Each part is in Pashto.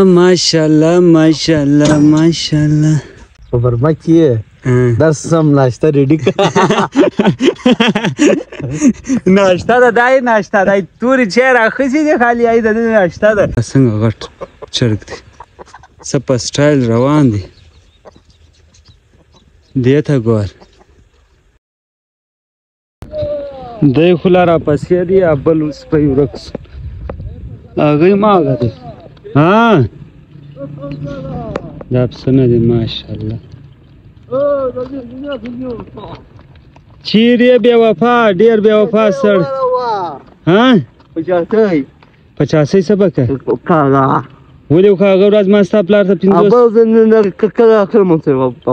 ماشاءالله ماشاءالله ماشاءالله په برمه کې یې درس سم ناشته ریډي کړه ناشته ده دای ناشته دی تورې چای راخیستې دي خالي ای د دې ناشته ده څنګه غټ چرګ دی څه په سټایل روان دی دې ته ګور دی خو لا راپسې دی بل سپی ورک سو هغوی ماغه دی ها دا پسونه دی ماشاءالله چیرې بې وفا ډېر بې وفا سړ ها 85 څه به که ولې خو هغه ورځ ما ستا پلار ته 50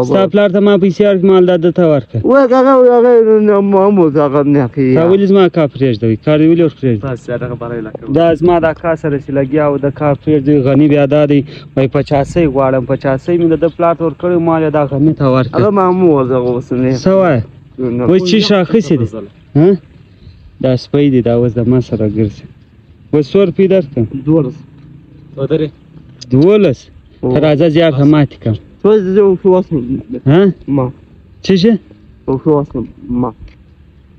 ستا پلار ته ما پیسې ورکړې مال دا ده ته ورکړه تا ولې زما کار پرېږدوئ کار دې ولې ور پرېږدي دا زما دا کار سره چې لګیا و د کار پرېږدوئ غني بیا دا دی وایي 85 غواړم 85 مې د ده پلار ته ورکړی مال یې دا غني ته ورکړه څه وایه اوس چې راخیستې دي دا سپی دی دا اوس د ما سره ګرځي اوس 100 روپۍ درکړم 12 ته راځه زیار ته ماتې کړم څه شي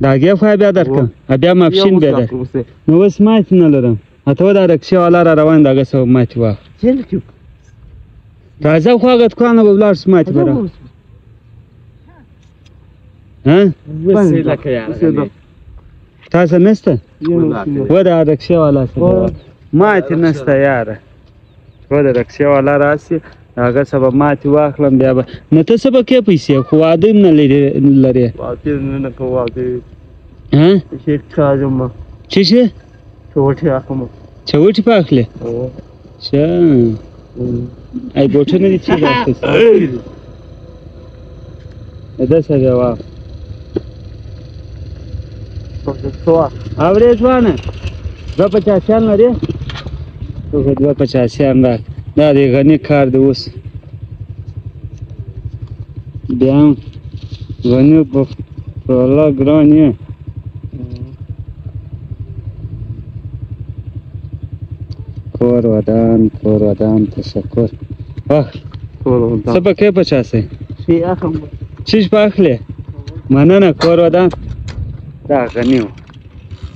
دا هګۍ خو بیا درکړم بیا ماپښین بیا در نو اوس ماتې نه لرم ته و دا رکشې والا را روان د هغه څه ماتې واخله راځه خو هغه دوکانه به ولاړ شو ماتې به راخلو تاسو نشته و دا رکشې والا سره ماتې نشته یاره و د رکشې والا راسي هغه څه به ماتې واخلم بیا به نو ته څه به کې پیسې خو واده هم نه لرې څه شی چوټې په اخلې ښه ای بوټونه دي چې راخیستې داسې بیا واخله اورې ځوانه 250 لرې توګه 250 راک دا دی غني کار دی اوس بیا هم غني په الله ګران یې کور ودان تشکر واخل څه به کې 50 چیش به اخلې مننه کور ودان دا غني و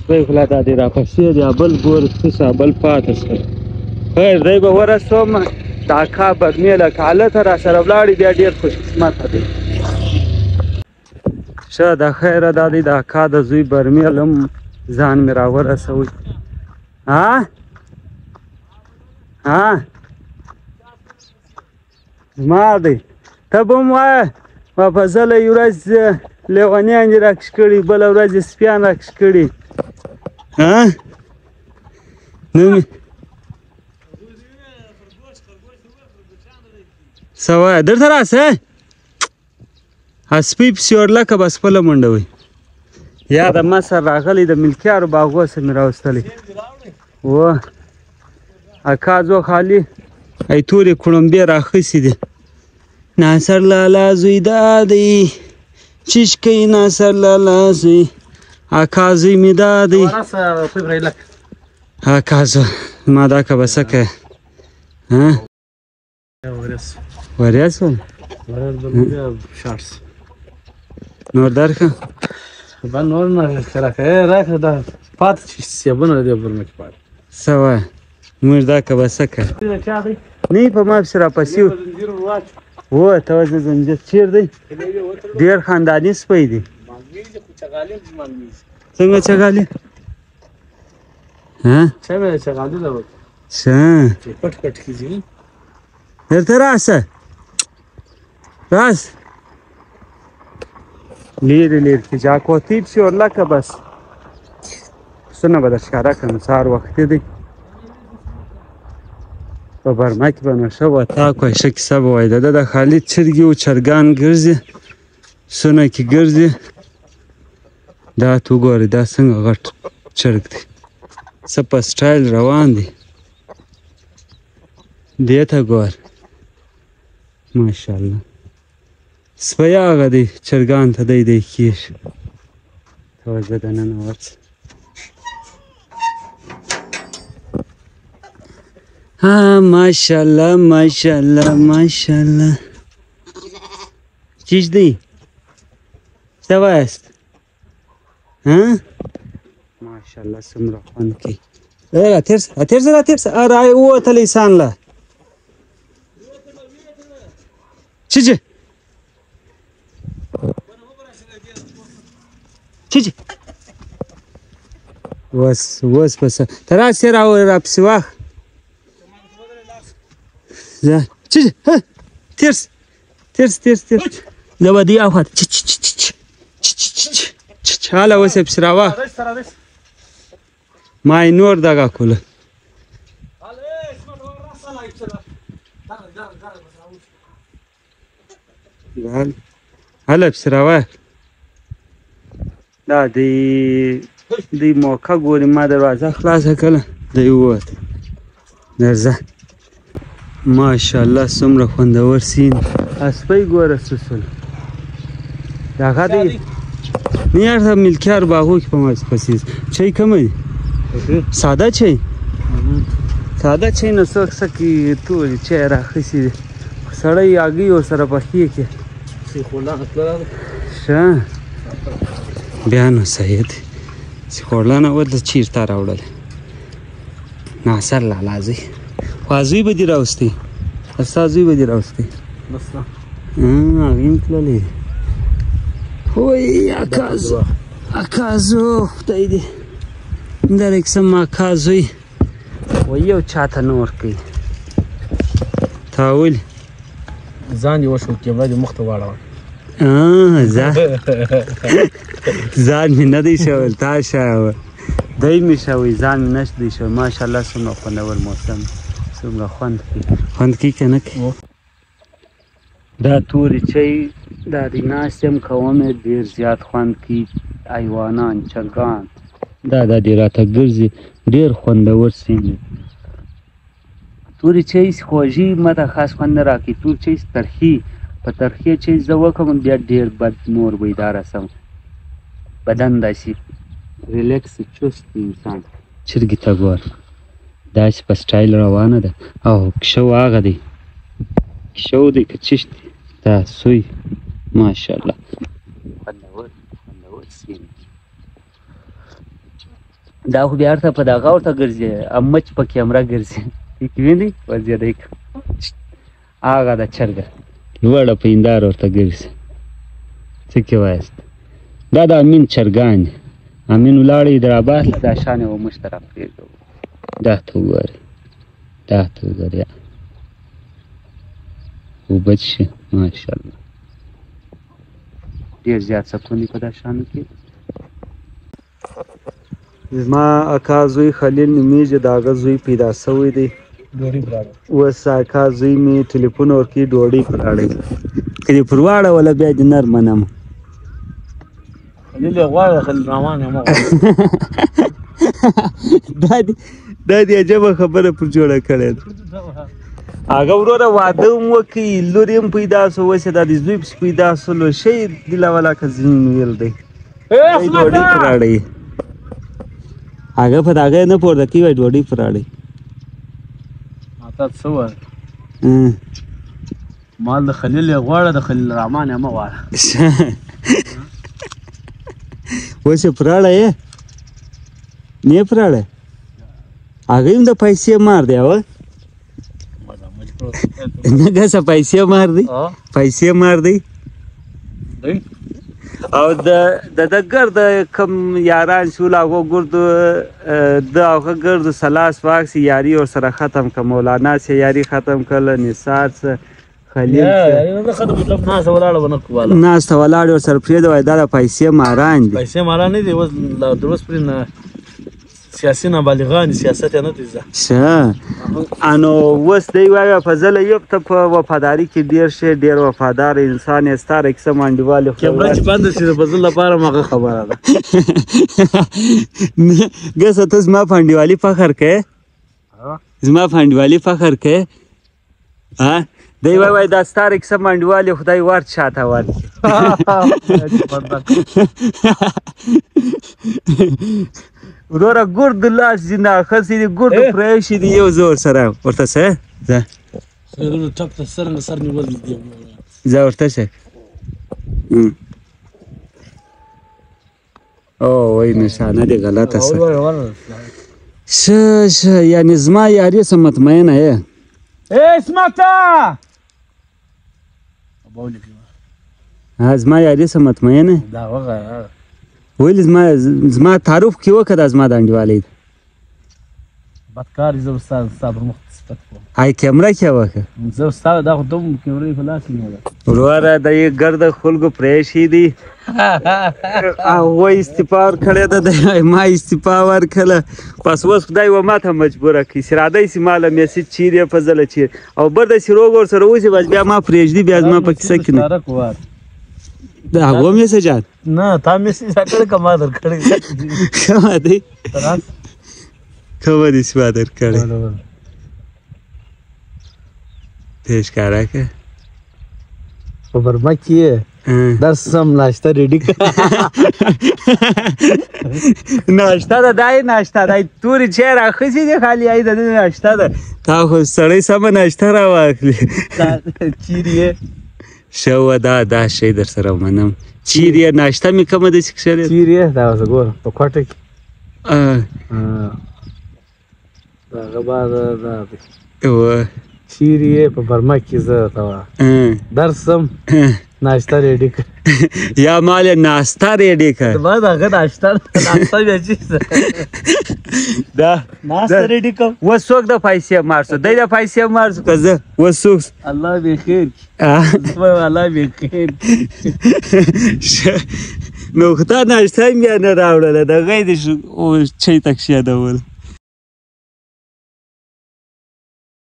دوی خو لا دا دی راپسې دی بل ګور څه بل پاته سره خیر دی به ورسوم دا اکا بدمیله که هلته را سره ولاړې بیا ډېر خوشقسمته دی ښه دا خیره دا دی د اکا د زوی برمیل هم ځان مې راورسوئ زما دی ته به هم وایه په زله یې ورځ لیونیان دې راکش کړي بله ورځ یې سپیان راکش کړي نو مې څه وایه درته راسه سپی پسې ورلکه بس خپله منډه وي یا د ما سره راغلی د ملکیارو باغو څه مې راوستلی و اکا ځو خالي ای تورې کوړمبې راخیستې دي ناصر لالا زوی دا دی چشکی ناصر لالا زوی اکا زوی می دا دی اکا زو ما دا که بسه که وریاس ول نور درکه نور نه راکه دا پاتې چې سیبونه دی برمه کې پاتې څه وایه موږ دا که بسه که نه په ما پسې راپسې و ته وځه زنجیر چیر دی ډېر خانداني سپی دی څنګه چغالي ښه درته راسه راس لرې کې جاکوتي پسې ورلکه بس پسونه به در ښکاره کړم سهار وختي دی په برمه کې به نو ښه وطاق وای ښه کیسه به وای د ده د خالد چرګې و چرګان ګرځي پسونه کې ګرځي دا ته وګورئ دا څنګه غټ چرګ دی څه په سټایل روان دی دې ته ګور ماشاءالله سپی هغه دی چرګان ته دی کېږي ته ورځه دننه ورځه ها ماشاءالله ماشاءالله ماشاءالله چیش دی څه وایست ها ماشاءالله څومره خوند کوي راتېر شه راووتلی سان له چیچې اوس پس ته راسې راپسې واخ چیچې تېر شه زه به دې اخواته هله اوس یې پسې راواخ ما یې نور دغه کړله هله پسې راواخ دا دی موقع ګوري ما دروازه خلاصه کړله دی ووت درځه ماشاءالله څومره خوندور سین اسپی ګوره سوسل دغه دی نه یار ملکیار باغو کې په ماسپسیز چای کمه دی ساده چای نه څوک څه کوي ټول چای راخیسي دی سړی هګۍ ورسره پخې کړي ښه بیا نو صحیح دی سیخوړلانه ورته چیرته راوړل ناصر لالا زوی خو زوی به دې راوستی ستا زوی به دې راوستی هغې هم تللی دی وای اکا زو خدای دې در اکسم اکا زوی وای یو چاته نه ورکوي تا ولې ځان دې وشو کیمره دې مخ ته واړوه ځان مې نه دی شول تا شوه دی مې شوی ځان مې نشته دی شوی ماشاءالله څومره خوندور موسم څومره خوند کوي که نه کوي دا تورې چای دا د ناستې هم کوم ډېر زیات خوند کوي حیوانان چرګان دا دې راته ګرځي ډېر خوندور سین دی تورې چای خوږي ماته خاص خوند نه راکوي تور چای ترخي په ترخې چای زه وکړم بیا ډېر بد نور بیداره سم بدن داسې ریلیکس چست انسان چرګې ته ګوره داسې په سټایل روانه ده او کشو هغه دی کشو دی که چشت دی دا سوی ماشاءالله خوندور سین دا خو بیا ورته په دغه ورته ګرځي مچ په کیمره ګرځي ټیک ویني وزیدی هغه ده چرګه لوړه په هنداره ورته ګرځي څه کې وایست دا د امین چرګان دي امین ولاړ حیدرآباد دا شان یې وموږ ته راپرېږدو دا ته وګورې اوبه څښي ماشاءالله ډېر زیات سکون دی په دا شانو کې زما اکا زوی خلیل نومیږي د هغه زوی پیدا شوی دی اوس اکا زوی مې ټلیفون ورکوي ډوډۍ پراړی که دې پر واړوله بیا دې نر منم خلیل یې غواړه خلیل رحمان یې مه دا دې عجبه خبره پر جوړه کړې ده هغه وروره واده هم وکړي لور یې هم پیدا شو اوس یې دا د زوی پسې پیدا شولو شی دله ولا که ځینې ویل دی ډوډۍ پراړی هغه په هغه نه پورته کوي وایي ډوډۍ پراړی تا څه وایه مال د خلیل یې غواړه د خلیل رحمان یې مه غواړه اوس یې پراړه یې نه یې پراړه هغه هم د پیسې مار دی هو نه ګسه پیسې مار دی او د ګرد کم یاران شول هغو ګردو د هغه ګردو سلاس واکسي یاري ورسره ختم که مولانا سه یاري ختم کړله نثار څه خلیل ناسته ولاړ ورسره پرېږده وایي دا د پیسې ماران دي پیسې ماران نه دي اوس دروس پرې نه سیاسي نابالغان دي سیاست یې نه دی زده ښه انو اوس دی وایه فضل ایوب ته په وفاداري کې ډېر شی ډېر وفادار انسان یې ستا رکسه منډیوالې کیمره چې بنده شي د فضل لپاره مغه خبره ده ګسه ته زما په انډیوالي فخر کوې دی وای دا ستا رکسه منډیوالې خدای ورد شاته وروره ګرد لاس دي ناخسې دي ګرد پرېښي دي یو زه ورسره ورته شه ځه خیرونه ټپ ته څرنګه سر نیول دي ځه ورته شه او وای نشانه دې غلطه شه شه یعنې زما یاري څه مطمئنه یې اسمته زما یاري څه مطمئنه دا وغه ولې زما تعارف کې وکړه دا زما د انډیوالۍ ده بدکار زه ستا پر مخ صفت کوم هاي کیمره کې وکړه زه ستا دا خو دوم کیمرې په لاس کې نه ده وروره د یې ګرده خلکو پرېښي دي هغوی استعفا ورکړې ده ما استعفا ورکړله بس اوس خدای و ما ته مجبوره کړي چې راځئ چې ما له میسج چیرې په زله چیرې او برده چې روغ ورسره وشي بس بیا ما پرېږدي بیا زما په کیسه کې نه د هغو میسجات نه تا میسج راکړی که ما درکړی کومه دی کومه دې چې ما درکړی ته یې ښکاره کړه په برمه کې یې درس سم ناشته ریډي کړه ناشته ده دا یې ناشته دی تورې چای راخیستې دي خالي ای د دې ناشته ده تا خو سړی سمه ناشته راواخلي چیرې یې ښه وه دا شی در سره ومنم چیرې یې ناشته مې کومه ده چې کښېنې چیرې یې دا اوسه ګوره په کوټه کې د هغه بعد دا دی چیرې یې په برمه کې زه ته درس سم ناشته ریډي کړه یا مال یې ناشته ریډي کړه ما د هغه ناشته بیا چی دا ناشته ریډي کوم اوس څوک د پیسې مار شو دی د پیسې مار شو که زه اوس څوک الله بې خیر الله بې خیر نو خو تا ناشته هم بیا نه راوړله د هغه یې د چای ته کښېنول